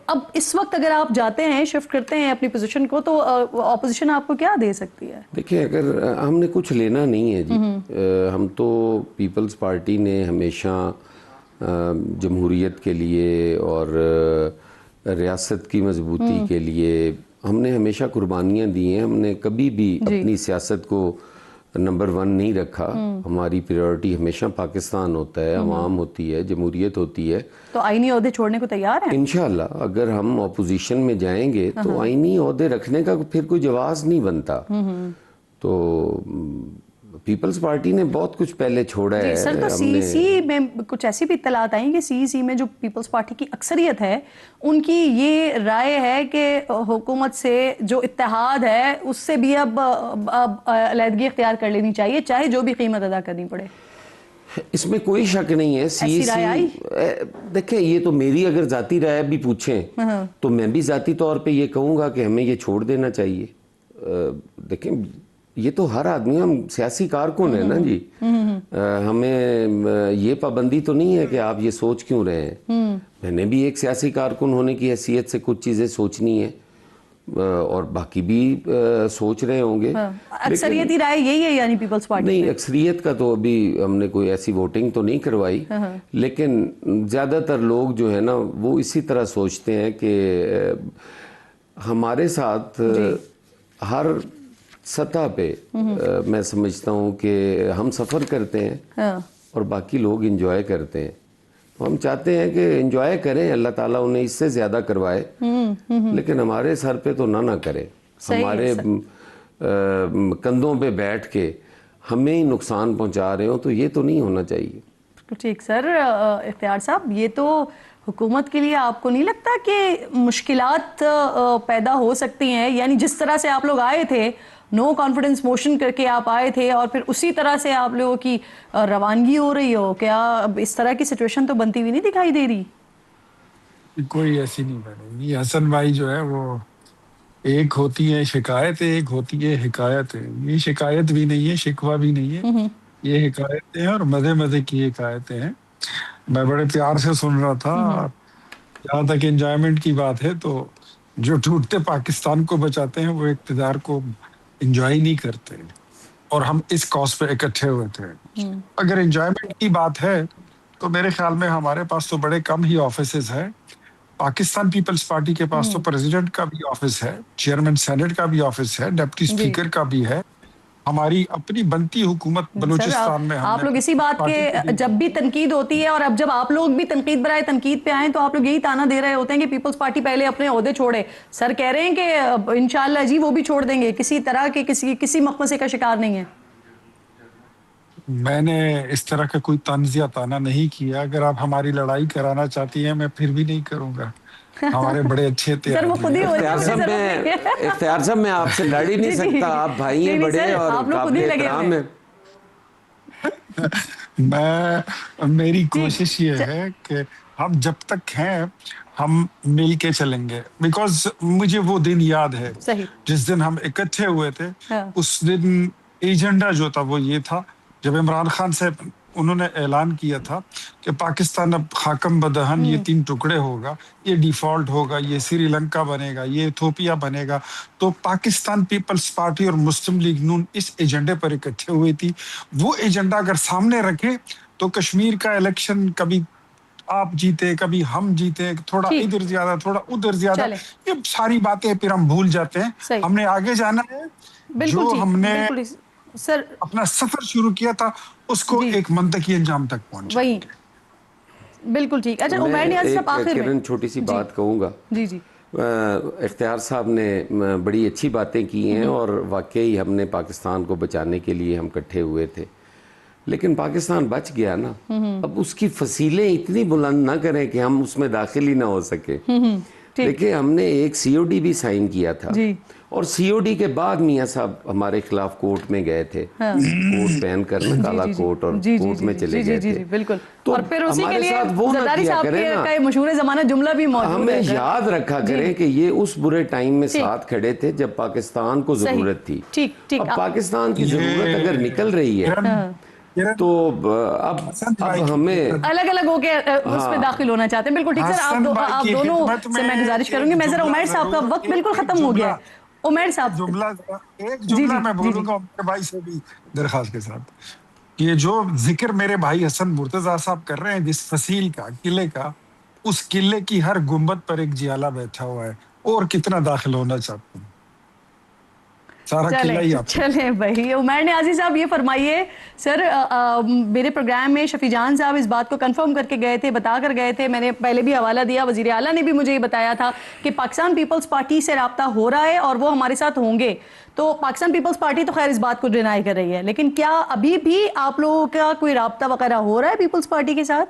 अब इस वक्त अगर आप जाते हैं, शिफ्ट करते हैं अपनी पोजीशन को, तो ऑपोजिशन आपको क्या दे सकती है? देखिए अगर हमने कुछ लेना नहीं है जी, हम तो पीपल्स पार्टी ने हमेशा जमहूरियत के लिए और रियासत की मजबूती के लिए हमने हमेशा कुर्बानियाँ दी हैं। हमने कभी भी अपनी सियासत को नंबर 1 नहीं रखा। हमारी प्रायोरिटी हमेशा पाकिस्तान होता है, अवाम होती है, जमहूरियत होती है। तो आईनी ओहदे छोड़ने को तैयार हैं? इंशाल्लाह अगर हम ऑपोजिशन में जाएंगे तो आईनी ओहदे रखने का फिर कोई जवाब नहीं बनता। तो पीपल्स पार्टी ने बहुत कुछ पहले छोड़ा है सर। तो CEC में कुछ ऐसी भी इत्तलात आई कि CEC में जो पीपल्स पार्टी की अक्सरियत है उनकी ये राय है कि हुकूमत से जो इत्तेहाद है उससे भी अब अलहदगी इख्तियार कर लेनी चाहिए, चाहे जो भी कीमत अदा करनी पड़े। इसमें कोई शक नहीं है। CEC देखिए ये तो मेरी अगर जाती राय भी पूछें तो मैं भी जाती तौर पे ये कहूँगा कि हमें ये छोड़ देना चाहिए। देखें, ये तो हर आदमी, हम सियासी कारकुन है ना जी। हमें ये पाबंदी तो नहीं है कि आप ये सोच क्यों रहे हैं। मैंने भी एक सियासी कारकुन होने की हैसियत से कुछ चीज़ें सोचनी है, और बाकी भी सोच रहे होंगे। अक्सरियती राय यही है यानी पीपल्स पार्टी नहीं, में? अक्सरियत का तो अभी हमने कोई ऐसी वोटिंग तो नहीं करवाई, लेकिन ज़्यादातर लोग जो है ना वो इसी तरह सोचते हैं कि हमारे साथ हर सतह पे मैं समझता हूँ कि हम सफ़र करते हैं और बाकी लोग इंजॉय करते हैं। तो हम चाहते हैं कि इंजॉय करें, अल्लाह ताला उन्हें इससे ज़्यादा करवाए, लेकिन हमारे सर पे तो ना करे। हमारे कंधों पे बैठ के हमें ही नुकसान पहुंचा रहे हो, तो ये तो नहीं होना चाहिए। ठीक सर। इख्तियार साहब, ये तो हुकूमत के लिए आपको नहीं लगता कि मुश्किलात पैदा हो सकती हैं? यानी जिस तरह से आप लोग आए थे, नो कॉन्फिडेंस मोशन करके आप आए थे और फिर उसी तरह से आप लोगों की रवानगी हो रही हो, क्या अब इस तरह की सिचुएशन तो बनती हुई नहीं दिखाई दे रही? कोई ऐसी नहीं बनेगी हसन भाई। जो है वो एक होती है शिकायतें, एक होती है हिकायतें। ये शिकायत भी नहीं है, शिकवा भी नहीं है, ये हिकायतें हैं, और मजे मजे की हिकायतें हैं। मैं बड़े प्यार से सुन रहा था। जहाँ तक एंजॉयमेंट की बात है, तो जो टूटते पाकिस्तान को बचाते हैं वो इक़्तिदार को एंजॉय नहीं करते, और हम इस कॉज पे इकट्ठे हुए थे। अगर एंजॉयमेंट की बात है तो मेरे ख्याल में हमारे पास तो बड़े कम ही ऑफिसेज है। पाकिस्तान पीपल्स पार्टी के पास तो प्रेसिडेंट का भी ऑफिस है, चेयरमैन सेनेट का भी ऑफिस है, डिप्टी स्पीकर का भी है। हमारी अपनी बनती हुकूमत बलूचिस्तान में आप लोग इसी बात के जब भी तनकीद होती है, और अब जब आप लोग भी तनकीद बराए तनकीद पे आए, तो आप लोग यही ताना दे रहे होते हैं कि पीपल्स पार्टी पहले अपने ओहदे छोड़े। सर कह रहे हैं कि इंशाल्लाह जी वो भी छोड़ देंगे, किसी तरह के किसी मकमसे का शिकार नहीं है। मैंने इस तरह का कोई तंज या ताना नहीं किया। अगर आप हमारी लड़ाई कराना चाहती हैं, मैं फिर भी नहीं करूंगा। हमारे बड़े अच्छे सर वो खुद ही हो इख्तियार साहब, मैं आपसे लड़ ही नहीं सकता। आप भाई हैं बड़े और काबिल एहतराम हैं। मेरी कोशिश ये है कि हम जब तक हैं हम मिल के चलेंगे। बिकॉज मुझे वो दिन याद है जिस दिन हम इकट्ठे हुए थे। उस दिन एजेंडा जो था वो ये था, जब इमरान खान साहब उन्होंने ऐलान किया था कि पाकिस्तान अब खाकम बदहन, ये 3 टुकड़े होगा, ये डिफॉल्ट होगा, ये श्रीलंका बनेगा, ये इथोपिया बनेगा। तो पाकिस्तान पीपल्स पार्टी और मुस्लिम लीग नून इस एजेंडे पर इकट्ठे हुई थी। वो एजेंडा अगर सामने रखे तो कश्मीर का इलेक्शन कभी आप जीते, कभी हम जीते, थोड़ा इधर ज्यादा, थोड़ा उधर ज्यादा, ये सारी बातें फिर हम भूल जाते हैं। हमने आगे जाना है। जो हमने सर अपना सफर शुरू किया था उसको एक मंतकी अंजाम तक पहुंचा। वही बिल्कुल ठीक। अच्छा उमैर नियाज़ी साहब, आखिर में छोटी सी बात कहूँगा। जी। इख्तियार साहब ने बड़ी अच्छी बातें की हैं, और वाकई हमने पाकिस्तान को बचाने के लिए हम इकट्ठे हुए थे, लेकिन पाकिस्तान बच गया ना। अब उसकी फसीलें इतनी बुलंद ना करें कि हम उसमें दाखिल ही ना हो सके। देखिए, हमने एक COD भी साइन किया था, और COD के बाद मियाँ साहब हमारे खिलाफ कोर्ट में गए थे। कोर्ट पहन कर ना, काला कोर्ट, और कोर्ट में चले गए थे। बिल्कुल। तो और फिर उसी के लिए वो ना किया करें ना, मशहूर ज़माना जुमला भी मौजूद है। हमें याद रखा करें कि ये उस बुरे टाइम में साथ खड़े थे जब पाकिस्तान को जरूरत थी। ठीक। अब पाकिस्तान की जरूरत अगर निकल रही है तो अब हमें अलग अलग होके उसमें दाखिल होना चाहते हैं। बिल्कुल ठीक सर। आप दोनों से मैं गुजारिश करूंगी। मैं जरा उमैर साहब का वक्त बिल्कुल खत्म हो गया है। उमैर साहब, एक जुमला मैं बोलूंगा उमर भाई से भी दरखास्त के साथ। ये जो जिक्र मेरे भाई हसन मुर्तजा साहब कर रहे हैं जिस फसील का, किले का, उस किले की हर गुंबद पर एक जियाला बैठा हुआ है, और कितना दाखिल होना चाहते हैं। चले भाई। उमैर नियाज़ी साहब, ये फरमाइए सर, मेरे प्रोग्राम में शफी जान साहब इस बात को कंफर्म करके गए थे, बता कर गए थे, मैंने पहले भी हवाला दिया, वज़ीर आला ने भी मुझे ये बताया था कि पाकिस्तान पीपल्स पार्टी से राब्ता हो रहा है और वो हमारे साथ होंगे। तो पाकिस्तान पीपल्स पार्टी तो खैर इस बात को डिनाई कर रही है, लेकिन क्या अभी भी आप लोगों का कोई राब्ता वगैरह हो रहा है पीपल्स पार्टी के साथ?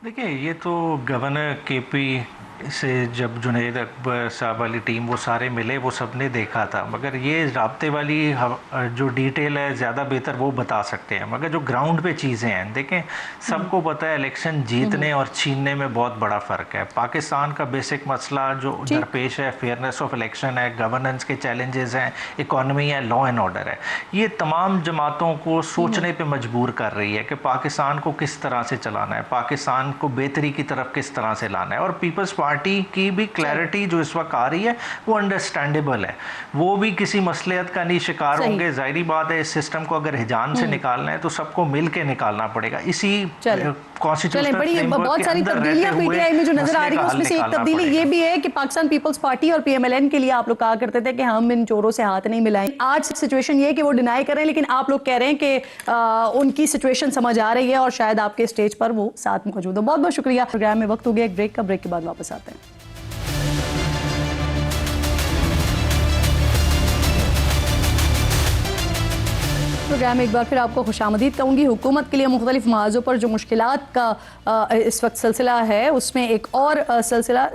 देखिए, ये तो गवर्नर KP से जब जुनैद अकबर साहब वाली टीम वो सारे मिले, वो सब ने देखा था, मगर ये राब्ते वाली जो डिटेल है ज़्यादा बेहतर वो बता सकते हैं। मगर जो ग्राउंड पे चीज़ें हैं, देखें सबको पता है इलेक्शन जीतने और छीनने में बहुत बड़ा फ़र्क है। पाकिस्तान का बेसिक मसला जो दरपेश है, फेयरनेस ऑफ इलेक्शन है, गवर्नेंस के चैलेंजेस हैं, इकॉनमी है, लॉ एंड ऑर्डर है। ये तमाम जमातों को सोचने पे मजबूर कर रही है कि पाकिस्तान को किस तरह से चलाना है, पाकिस्तान को बेहतरी की तरफ किस तरह से लाना है। और पीपल्स पार्टी की भी क्लैरिटी जो इस वक्त आ रही है वो अंडरस्टैंडेबल है। वो भी किसी मसलियत का नहीं शिकार होंगे। जाहिर बात है, इस सिस्टम को अगर हिजान से निकालना है तो सबको मिल के निकालना पड़ेगा। इसी चले बड़ी बहुत सारी तब्दीलियां पीटीआई में जो नजर आ रही है, उसमें से एक तब्दीली ये भी है कि पाकिस्तान पीपल्स पार्टी और पीएमएलएन के लिए आप लोग कहा करते थे कि हम इन चोरों से हाथ नहीं मिलाएं। आज सिचुएशन ये है कि वो डिनाई कर रहे हैं, लेकिन आप लोग कह रहे हैं कि उनकी सिचुएशन समझ आ रही है और शायद आपके स्टेज पर वो साथ मौजूद हो। बहुत बहुत शुक्रिया। प्रोग्राम में वक्त हो गया एक ब्रेक का, ब्रेक के बाद वापस आते हैं। प्रोग्राम में एक बार फिर आपको खुशामदीद कहूँगी। हुकूमत के लिए मुख्तलिफ मवाज़ों पर जो मुश्किलात का इस वक्त सिलसिला है, उसमें एक और सिलसिला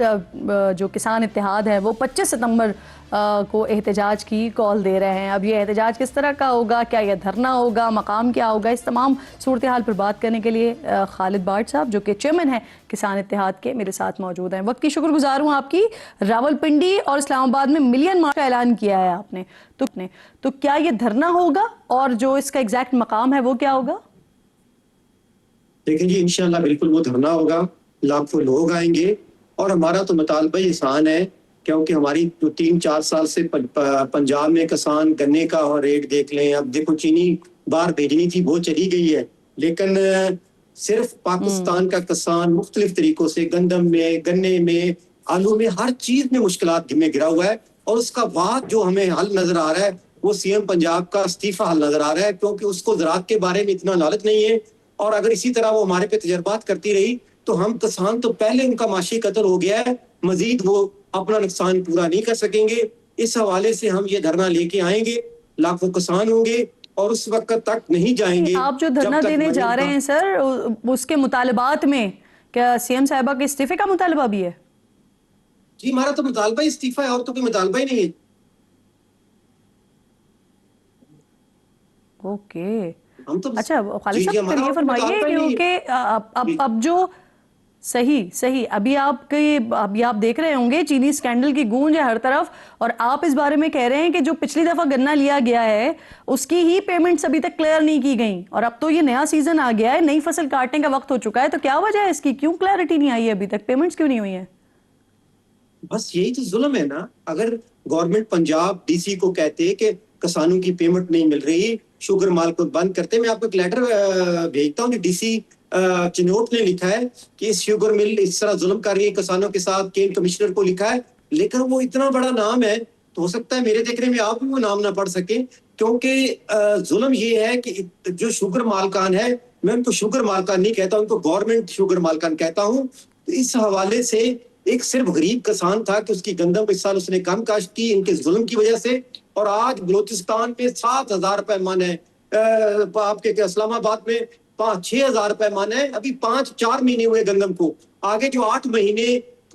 जो किसान इत्तेहाद है वो 25 सितंबर को एहतजाज की कॉल दे रहे हैं। अब ये एहतजाज किस तरह का होगा, क्या यह धरना होगा, मकाम क्या होगा, इस तमाम सूरत हाल पर बात करने के लिए खालिद बाट साहब जो कि चेयरमैन हैं किसान इत्तेहाद के, मेरे साथ मौजूद हैं। वक्त की शुक्रगुजार हूँ आपकी। रावलपिंडी और इस्लामाबाद में मिलियन मार्च का ऐलान किया है आपने, तो क्या ये धरना होगा और जो इसका एग्जैक्ट मकाम है वो क्या होगा? देखिए जी, इंशाल्लाह बिल्कुल वो धरना होगा, लाखों लोग आएंगे और हमारा तो मुतालबा ही आसान है, क्योंकि हमारी जो 3-4 साल से पंजाब में किसान गन्ने का रेट देख लें। अब देखो, चीनी बाहर भेजनी थी वो चली गई है, लेकिन सिर्फ पाकिस्तान का किसान मुख्तलिफ तरीकों से गंदम में, गन्ने में, आलू में, हर चीज में मुश्किलात में गिरा हुआ है। और उसका वाद जो हमें हल नजर आ रहा है वो सीएम पंजाब का इस्तीफा हल नजर आ रहा है, क्योंकि उसको ज़राअत के बारे में इतना नॉलेज नहीं है। और अगर इसी तरह वो हमारे पे तजर्बात करती रही तो हम किसान तो पहले उनका माशी कत्ल हो गया है, मजीद वो अपना नुकसान पूरा नहीं कर सकेंगे। इस हवाले से हम ये धरना लेके आएंगे, लाखों किसान होंगे और उस वक्त तक नहीं जाएंगे। आप जो धरना देने जा रहे हैं सर, उसके मुतालबात में क्या सीएम साहिबा के इस्तीफे का मुतालबा भी है? जी, हमारा तो मुतालबा ही इस्तीफा है और तो कोई मुतालबा ही नहीं है। ओके, हम तो अच्छा खालिद साहब फिर ये फरमाइए क्योंकि अब जो सही अभी आप देख रहे होंगे चीनी स्कैंडल की गूंज है हर तरफ, और आप इस बारे में कह रहे हैं कि जो पिछली दफा गन्ना लिया गया है उसकी ही पेमेंट्स अभी तक क्लियर नहीं की गई, और अब तो ये नया सीजन आ गया है, नई फसल काटने का वक्त हो चुका है, तो क्या वजह है इसकी? क्यों क्लैरिटी नहीं आई है अभी तक, पेमेंट्स क्यों नहीं हुई है? बस यही तो जुल्म है ना। अगर गवर्नमेंट पंजाब डीसी को कहते कि किसानों की पेमेंट नहीं मिल रही, शुगर माल को बंद करते, मैं आपको एक लेटर भेजता हूँ, डीसी चिनोट ने लिखा है कि इस शुगर मिल इस तरह जुल्म कर रही है किसानों के साथ, केन कमिश्नर को लिखा है, लेकिन वो इतना बड़ा नाम है तो हो सकता है मेरे देखने में आप भी वो नाम ना पढ़ सके, क्योंकि जुल्म ये है कि जो शुगर मालकान है, मैं उनको शुगर मालकान नहीं कहता, उनको गवर्नमेंट शुगर मालकान कहता हूँ। तो इस हवाले से एक सिर्फ गरीब किसान था कि उसकी गंदम इस साल उसने कम काश्त की इनके जुल्म की वजह से, और आज बलोचिस्तान में 7,000 रुपए मन है, आपके इस्लामाबाद में 5-6,000 रुपए मन है। अभी 5-4 महीने हुए गंदम को, आगे जो 8 महीने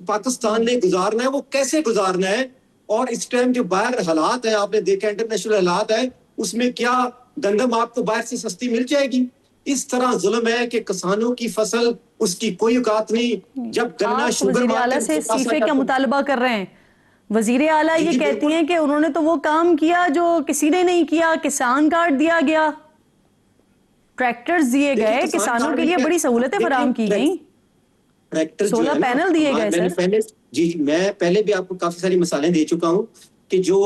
पाकिस्तान ने गुजारना है वो कैसे गुजारना है? और इस टाइम जो बाहर हालात है, आपने देखा इंटरनेशनल हालात है, उसमें क्या गंदम आपको बाहर से सस्ती मिल जाएगी? इस तरह जुल्म है कि किसानों की फसल उसकी कोई औकात नहीं। जब गन्ना शुगर वज़ीर आला से इस्तीफे का मुतालबा कर रहे हैं, वज़ीर आला ये कहती हैं कि उन्होंने तो वो काम किया जो किसी ने नहीं किया, किसान कार्ड दिया गया, ट्रैक्टर्स दिए गए, किसानों के लिए बड़ी सहूलतें फराहम की गई, ट्रैक्टर 16 पैनल दिए गए सर। जी, मैं पहले भी आपको काफी सारी मिसालें दे चुका हूँ कि जो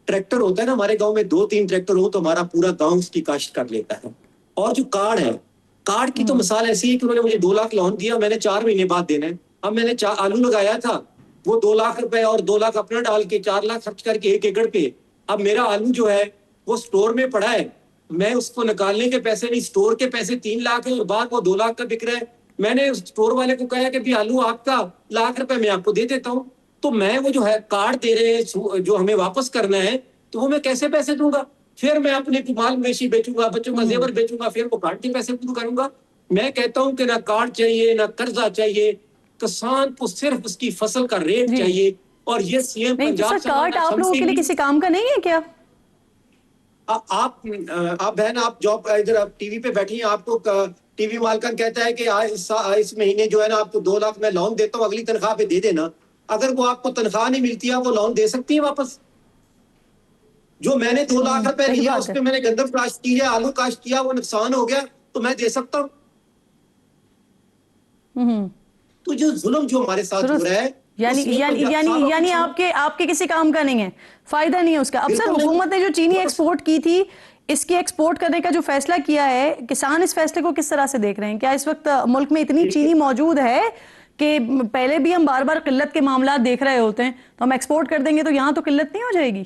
ट्रैक्टर होता है ना, हमारे गांव में 2-3 ट्रैक्टर हो तो हमारा पूरा गांव उसकी काश्त कर लेता है। और जो कार्ड है, कार्ड की तो मिसाल ऐसी है कि उन्होंने मुझे 2 लाख लोन दिया, मैंने 4 महीने बाद देना है। अब मैंने आलू लगाया था, वो 2 लाख रुपए और 2 लाख अपना डाल के 4 लाख खर्च करके 1 एकड़ पे, अब मेरा आलू जो है वो स्टोर में पड़ा है, मैं उसको निकालने के पैसे नहीं, स्टोर के पैसे 3 लाख है और बाद वो 2 लाख का बिक रहा है। मैंने उस स्टोर वाले को कहा कि भी आलू आपका 1 लाख रुपए मैं आपको दे देता हूँ, तो मैं वो जो है कार्ड दे रहे हैं जो हमें वापस करना है, तो वो मैं कैसे पैसे दूंगा? फिर मैं अपने माल मवेशी बेचूंगा, बच्चों का जेवर बेचूंगा, फिर वो कार्ड के पैसे पूरे करूंगा। मैं कहता हूं कि ना कार्ड चाहिए, ना कर्जा चाहिए, किसान को सिर्फ उसकी फसल का रेट जी। चाहिए, और ये सीएम नहीं तो पंजाब सर, कार्ड आप लोगों के लिए किसी काम का नहीं है क्या? आप बहन, आप जॉब इधर आप टीवी पे बैठी हैं, आपको टीवी मालकन कहता है कि इस महीने जो है ना आपको 2 लाख मैं लोन देता हूँ, अगली तनख्वाह पे दे देना। अगर वो आपको तनख्वाह नहीं मिलती है, वो लोन दे सकती है वापस? जो मैंने 2 लाख रुपए सही लिया, बात उस है। पे मैंने गंदम काश्त की है, आलू काश्त किया, वो नुकसान हो गया, तो मैं दे सकता हूँ? हम्म, तो जो जुल्म जो हमारे साथ हो दुरुस्त। रहा है, यानी वो सीएम यानी पंजाब यानी साहब यानी अपनी- आपके किसी काम का नहीं है, फायदा नहीं है उसका। अब सर, बिल्कुल नहीं। हुकूमत ने जो चीनी वो तो- एक्सपोर्ट की थी, इसकी एक्सपोर्ट करने का जो फैसला किया है, किसान इस फैसले को किस तरह से देख रहे हैं? क्या इस वक्त मुल्क में इतनी चीनी मौजूद है कि पहले भी हम बार बार किल्लत के मामला देख रहे होते हैं, तो हम एक्सपोर्ट कर देंगे तो यहाँ तो किल्लत नहीं हो जाएगी?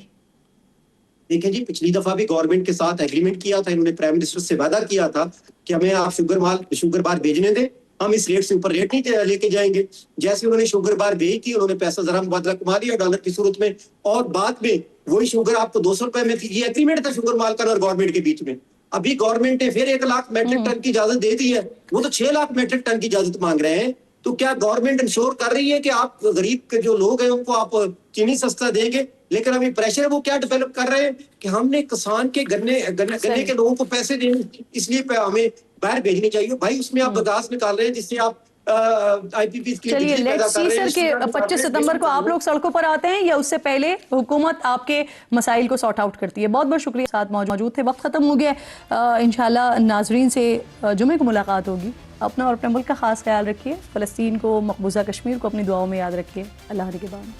देखिए जी, पिछली दफा भी गवर्नमेंट के साथ एग्रीमेंट किया था, इन्होंने प्राइम मिनिस्टर से वादा किया था कि हमें आप शुगर बार भेजने दें, हम इस रेट से ऊपर रेट नहीं लेके जाएंगे। जैसे उन्होंने शुगर बार भेज दी, उन्होंने पैसा जरा मुबादला कमा दिया डॉलर की सूरत में, और बाद में वही शुगर आपको 200 रुपए में थी। ये एग्रीमेंट था शुगर मालकन और गवर्नमेंट के बीच में। अभी गवर्नमेंट ने फिर 1 लाख मेट्रिक टन की इजाजत दे दी है, वो तो 6 लाख मेट्रिक टन की इजाजत मांग रहे हैं। तो क्या गवर्नमेंट इंश्योर कर रही है कि आप गरीब के जो लोग हैं उनको आप चीनी सस्ता देंगे? लेकिन अभी प्रेशर वो क्या डेवलप कर रहे हैं कि हमने किसान के गन्ने के लोगों को पैसे देने, इसलिए हमें बाहर भेजनी चाहिए। भाई उसमें आप बगास निकाल रहे हैं, जिससे आप आईपीपी के लिए चलिए, बिजली पैदा लेट्स कर सी रहे हैं। सर कि 25 सितंबर को आप लोग सड़कों पर आते हैं या उससे पहले हुकूमत आपके मसाइल को सॉर्ट आउट करती है? बहुत बहुत शुक्रिया, साथ मौजूद थे। वक्त खत्म हो गया। इंशाल्लाह नाजरीन से जुमे को मुलाकात होगी। अपना और अपने मुल्क का खास ख्याल रखिए। फ़लस्तीन को, मकबूजा कश्मीर को अपनी दुआओं में याद रखिए। अल्लाह निगहबान।